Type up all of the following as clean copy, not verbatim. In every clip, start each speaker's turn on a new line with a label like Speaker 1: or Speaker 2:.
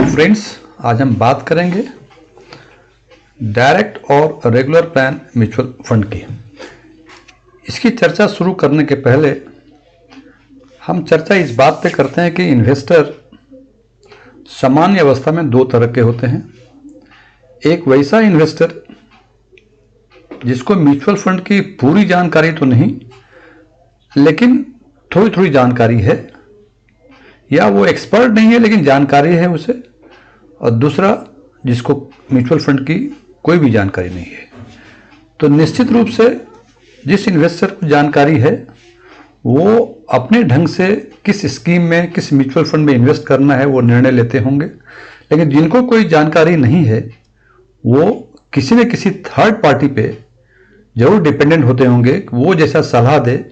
Speaker 1: Friends, आज हम बात करेंगे डायरेक्ट और रेगुलर प्लान म्यूचुअल फंड की। इसकी चर्चा शुरू करने के पहले हम चर्चा इस बात पे करते हैं कि इन्वेस्टर सामान्य अवस्था में दो तरह के होते हैं। एक वैसा इन्वेस्टर जिसको म्यूचुअल फंड की पूरी जानकारी तो नहीं, लेकिन थोड़ी थोड़ी जानकारी है, या वो एक्सपर्ट नहीं है लेकिन जानकारी है उसे, और दूसरा जिसको म्यूचुअल फंड की कोई भी जानकारी नहीं है। तो निश्चित रूप से जिस इन्वेस्टर को जानकारी है वो अपने ढंग से किस स्कीम में, किस म्यूचुअल फंड में इन्वेस्ट करना है वो निर्णय लेते होंगे। लेकिन जिनको कोई जानकारी नहीं है वो किसी न किसी थर्ड पार्टी पे जरूर डिपेंडेंट होते होंगे, वो जैसा सलाह दे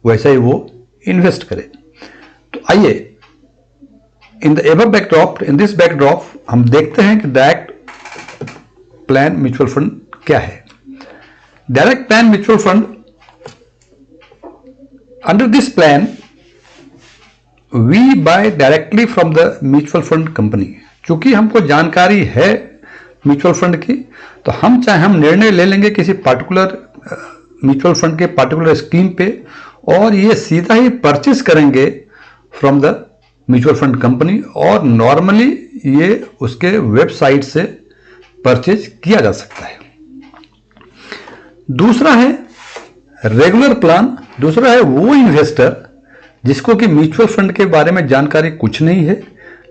Speaker 1: वैसा ही वो इन्वेस्ट करे। तो आइए इन दिस बैकड्रॉप हम देखते हैं कि डायरेक्ट प्लान म्यूचुअल फंड क्या है। Direct plan mutual fund, under this plan we buy directly from the mutual fund company. चूंकि हमको जानकारी है म्यूचुअल फंड की, तो हम चाहे हम निर्णय ले लेंगे किसी पर्टिकुलर म्यूचुअल फंड के पर्टिकुलर स्कीम पे, और ये सीधा ही परचेज करेंगे from the mutual fund company, और नॉर्मली ये उसके वेबसाइट से परचेज किया जा सकता है। दूसरा है रेगुलर प्लान। दूसरा है वो इन्वेस्टर जिसको कि म्यूचुअल फंड के बारे में जानकारी कुछ नहीं है,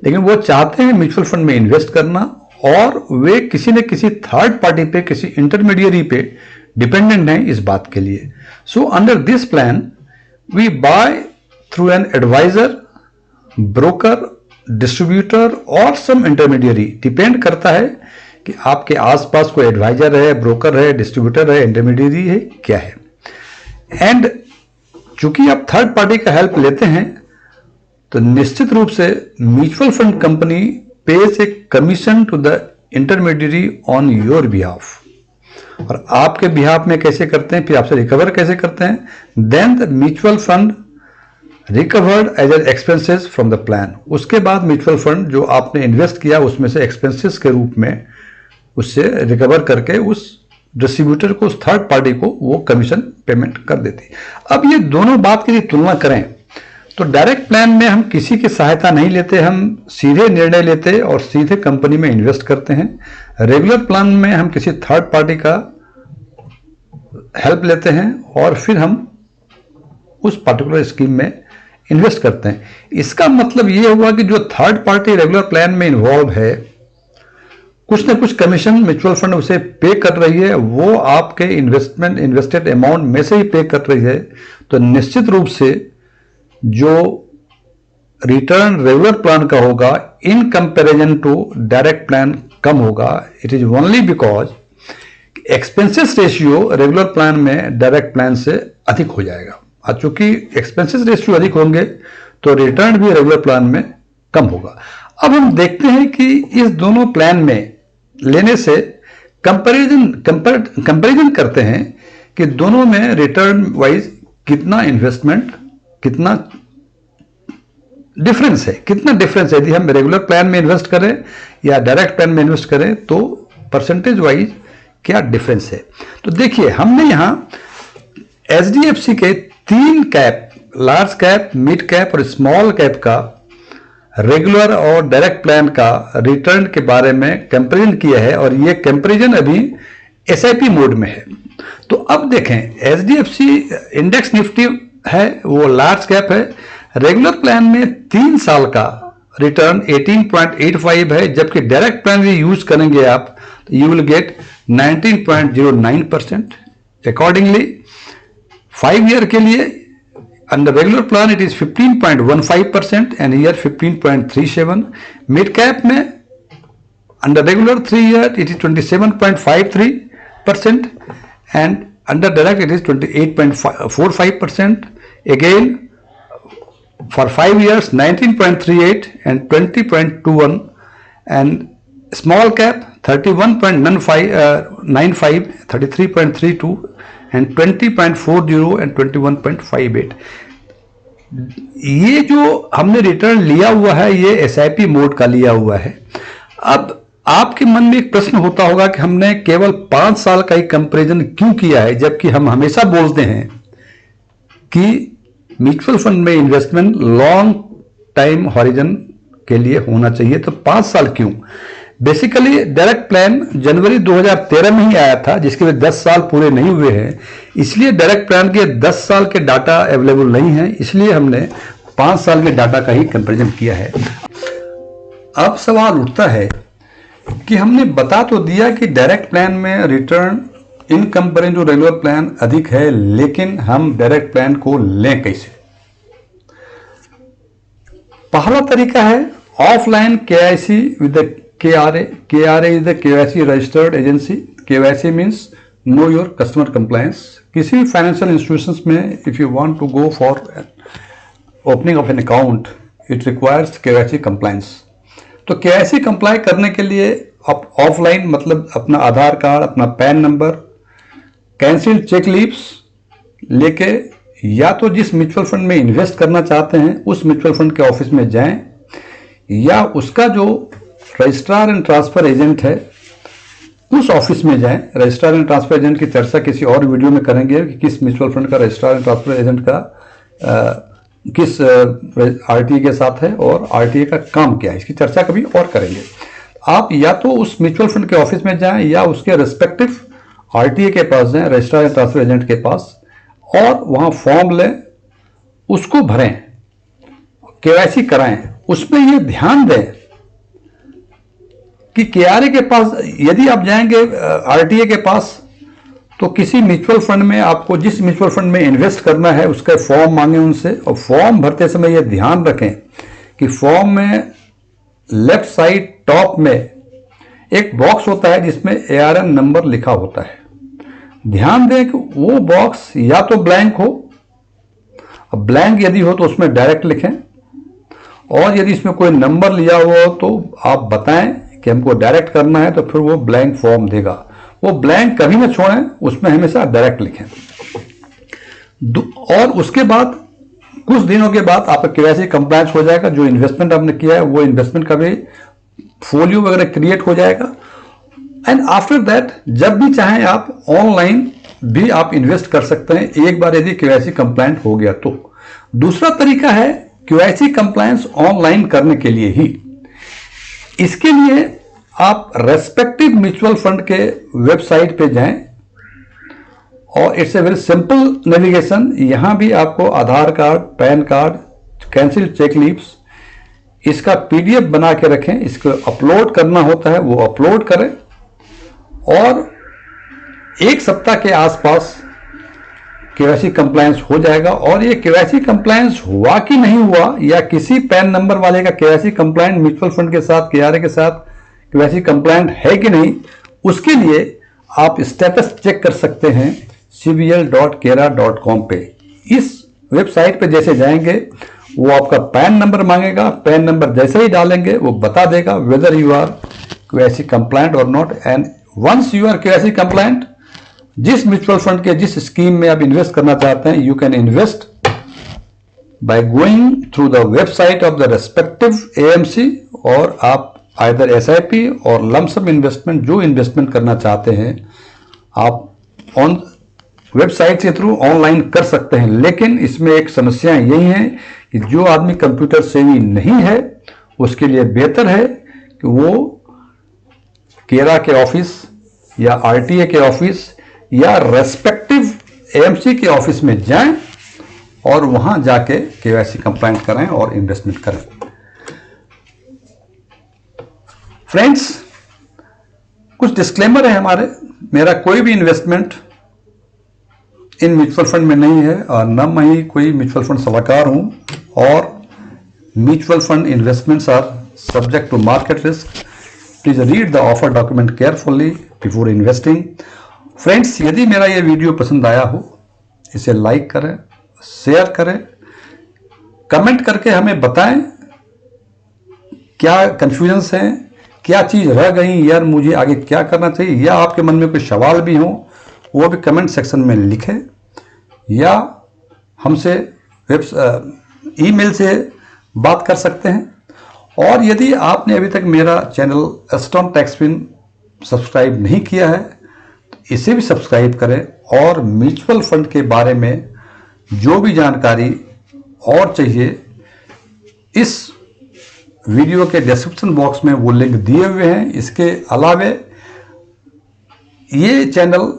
Speaker 1: लेकिन वो चाहते हैं म्यूचुअल फंड में इन्वेस्ट करना, और वे किसी न किसी थर्ड पार्टी पे, किसी इंटरमीडियरी पे डिपेंडेंट हैं इस बात के लिए। So under this plan we buy through an advisor, broker, distributor और सम इंटरमीडियरी। डिपेंड करता है कि आपके आसपास कोई एडवाइजर है, ब्रोकर है, डिस्ट्रीब्यूटर है, इंटरमीडियरी है, क्या है। एंड चूंकि आप थर्ड पार्टी का हेल्प लेते हैं तो निश्चित रूप से mutual fund company pays a commission to the intermediary on your behalf. और आपके बिहाफ में कैसे करते हैं, फिर आपसे रिकवर कैसे करते हैं। Then the mutual fund recovered as an expenses from the plan. उसके बाद म्यूचुअल फंड जो आपने इन्वेस्ट किया उसमें से एक्सपेंसेस के रूप में उससे रिकवर करके उस डिस्ट्रीब्यूटर को, उस थर्ड पार्टी को वो कमीशन पेमेंट कर देती। अब ये दोनों बात की तुलना करें तो डायरेक्ट प्लान में हम किसी की सहायता नहीं लेते, हम सीधे निर्णय लेते और सीधे कंपनी में इन्वेस्ट करते हैं। रेगुलर प्लान में हम किसी थर्ड पार्टी का हेल्प लेते हैं और फिर हम उस पर्टिकुलर स्कीम में इन्वेस्ट करते हैं। इसका मतलब यह हुआ कि जो थर्ड पार्टी रेगुलर प्लान में इन्वॉल्व है, कुछ न कुछ कमीशन म्यूचुअल फंड उसे पे कर रही है, वो आपके इन्वेस्टेड अमाउंट में से ही पे कर रही है। तो निश्चित रूप से जो रिटर्न रेगुलर प्लान का होगा in comparison to direct plan कम होगा। It is only because expenses ratio regular plan में डायरेक्ट प्लान से अधिक हो जाएगा, और चूंकि एक्सपेंसेस रेशियो अधिक होंगे तो रिटर्न भी रेगुलर प्लान में कम होगा। अब हम देखते हैं कि इस दोनों प्लान में लेने से कंपैरिजन करते हैं कि दोनों में रिटर्न वाइज कितना इन्वेस्टमेंट, कितना डिफरेंस है, यदि हम रेगुलर प्लान में इन्वेस्ट करें या डायरेक्ट प्लान में इन्वेस्ट करें तो परसेंटेज वाइज क्या डिफरेंस है। तो देखिए, हमने यहां एचडीएफसी के 3 cap, large cap, mid cap और स्मॉल कैप का रेगुलर और डायरेक्ट प्लान का रिटर्न के बारे में कंपैरिजन किया है, और ये कंपैरिजन अभी एसआईपी मोड में है। तो अब देखें, एचडीएफसी इंडेक्स निफ्टी है, वो लार्ज कैप है। रेगुलर प्लान में 3 साल का रिटर्न 18.85 है, जबकि डायरेक्ट प्लान भी यूज करेंगे आप तो you will get 19.09%। Accordingly 5 year के लिए under regular plan it is 15.15% and here 15.37. Mid cap में under regular 3 year it is 27.53% and under direct it is 28.45%. Again for 5 years 19.38 and 20.21, and small cap 31.95, 33.32 and 20.40 and 21.58। ये जो हमने return लिया हुआ है ये एसआईपी मोड का लिया हुआ है। अब आपके मन में एक प्रश्न होता होगा कि हमने केवल 5 साल का ही कंपैरिजन क्यों किया है, जबकि हम हमेशा बोलते हैं कि म्यूचुअल फंड में इन्वेस्टमेंट लॉन्ग टाइम हॉरिजन के लिए होना चाहिए, तो 5 साल क्यों? बेसिकली डायरेक्ट प्लान जनवरी 2013 में ही आया था, जिसके लिए 10 साल पूरे नहीं हुए हैं, इसलिए डायरेक्ट प्लान के 10 साल के डाटा अवेलेबल नहीं है, इसलिए हमने 5 साल के डाटा का ही कंपैरिजन किया है। अब सवाल उठता है कि हमने बता तो दिया कि डायरेक्ट प्लान में return in comparison to regular plan अधिक है, लेकिन हम डायरेक्ट प्लान को लें कैसे? पहला तरीका है offline KIC with the KRA. KRA is the KYC registered agency. KYC means know your customer compliance. किसी भी फाइनेंशियल इंस्टीट्यूशंस में if you want to go for opening of an account, it requires KYC compliance. तो KYC comply करने के लिए आप offline मतलब अपना आधार कार्ड, अपना pan number, cancelled cheque leaves लेके या तो जिस म्यूचुअल फंड में इन्वेस्ट करना चाहते हैं उस म्यूचुअल फंड के ऑफिस में जाएं, या उसका जो रजिस्ट्रार एंड ट्रांसफर एजेंट है उस ऑफिस में जाएं। रजिस्ट्रार एंड ट्रांसफर एजेंट की चर्चा किसी और वीडियो में करेंगे कि किस म्यूचुअल फंड का रजिस्ट्रार एंड ट्रांसफर एजेंट का किस आरटीए के साथ है और आरटीए का काम क्या है, इसकी चर्चा कभी और करेंगे। आप या तो उस म्यूचुअल फंड के ऑफिस में जाएं या उसके रेस्पेक्टिव आरटीए के पास जाएं, रजिस्ट्रार एंड ट्रांसफर एजेंट के पास, और वहां फॉर्म लें, उसको भरें, केवाईसी कराएं। उसमें ये ध्यान दें कि केआरए के पास यदि आप जाएंगे आरटीए के पास तो किसी म्यूचुअल फंड में आपको जिस म्यूचुअल फंड में इन्वेस्ट करना है उसका फॉर्म मांगे उनसे, और फॉर्म भरते समय यह ध्यान रखें कि फॉर्म में लेफ्ट साइड टॉप में एक बॉक्स होता है जिसमें ARN नंबर लिखा होता है। ध्यान दें कि वो बॉक्स या तो ब्लैंक हो, ब्लैंक यदि हो तो उसमें डायरेक्ट लिखें, और यदि इसमें कोई नंबर लिया हुआ हो तो आप बताएं कि हमको डायरेक्ट करना है, तो फिर वो ब्लैंक फॉर्म देगा। वो ब्लैंक कभी ना छोड़ें, उसमें हमेशा डायरेक्ट लिखें। और उसके बाद कुछ दिनों के बाद आपका केवाईसी कंप्लायंस हो जाएगा। जो इन्वेस्टमेंट आपने किया है वो इन्वेस्टमेंट का भी फोलियो वगैरह क्रिएट हो जाएगा। एंड आफ्टर दैट जब भी चाहें आप ऑनलाइन भी आप इन्वेस्ट कर सकते हैं, एक बार यदि केवाईसी कंप्लायंट हो गया तो। दूसरा तरीका है केवाईसी कंप्लायंस ऑनलाइन करने के लिए ही। इसके लिए आप रेस्पेक्टिव म्यूचुअल फंड के वेबसाइट पे जाएं, और it's a very simple navigation. यहां भी आपको Aadhaar card, PAN card, cancel cheque leaves, इसका पीडीएफ बना के रखें, इसको अपलोड करना होता है, वो अपलोड करें, और एक सप्ताह के आसपास केवाईसी कंप्लायंस हो जाएगा। और ये केवाईसी कंप्लायंस हुआ कि नहीं हुआ, या किसी पैन नंबर वाले का केवाईसी कंप्लायंट म्यूचुअल फंड के साथ, केआरए के साथ केवाईसी कंप्लायंट है कि नहीं, उसके लिए आप स्टेटस चेक कर सकते हैं cbl.kera.com पे। इस वेबसाइट पे जैसे जाएंगे वो आपका पैन नंबर मांगेगा, पैन नंबर जैसे ही डालेंगे वो बता देगा whether you are KYC compliant और not. And once you are KYC compliant, जिस म्यूचुअल फंड के जिस स्कीम में आप इन्वेस्ट करना चाहते हैं, you can invest by going through the website of the respective AMC, और आप आइदर SIP और लमसम इन्वेस्टमेंट, जो इन्वेस्टमेंट करना चाहते हैं आप ऑन वेबसाइट के थ्रू ऑनलाइन कर सकते हैं। लेकिन इसमें एक समस्या यही है कि जो आदमी कंप्यूटर सेवी नहीं है उसके लिए बेहतर है कि वो केरा के ऑफिस या RTA के ऑफिस या रेस्पेक्टिव AMC के ऑफिस में जाएं और वहां जाके केवाईसी कंप्लायंट करें और इन्वेस्टमेंट करें। फ्रेंड्स, कुछ डिस्क्लेमर है हमारे। मेरा कोई भी इन्वेस्टमेंट इन म्यूचुअल फंड में नहीं है और न मैं ही कोई म्यूचुअल फंड सलाहकार हूं, और mutual fund investments are subject to market risk. Please read the offer document carefully before investing. Friends, यदि मेरा ये वीडियो पसंद आया हो, इसे लाइक करें, शेयर करें, कमेंट करके हमें बताएं क्या कंफ्यूजन्स हैं, क्या चीज रह गई, यार मुझे आगे क्या करना चाहिए, या आपके मन में कोई सवाल भी हो वो भी कमेंट सेक्शन में लिखें, या हमसे ईमेल से बात कर सकते हैं। और यदि आपने अभी तक मेरा चैनल स्टोन टैक्सपिन सब्सक्राइब नहीं किया है तो इसे भी सब्सक्राइब करें, और म्यूचुअल फंड के बारे में जो भी जानकारी और चाहिए इस वीडियो के डिस्क्रिप्शन बॉक्स में वो लिंक दिए हुए हैं। इसके अलावे ये चैनल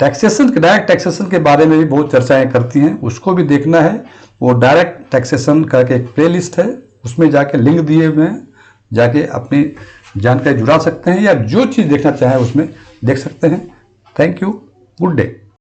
Speaker 1: डायरेक्ट टैक्सेशन के बारे में भी बहुत चर्चाएं करती हैं, उसको भी देखना है। वो डायरेक्ट टैक्सेशन का एक प्लेलिस्ट है, उसमें जाके लिंक दिए हुए हैं, जाके अपनी जानकारी जुड़ा सकते हैं या जो चीज़ देखना चाहें उसमें देख सकते हैं। Thank you, good day.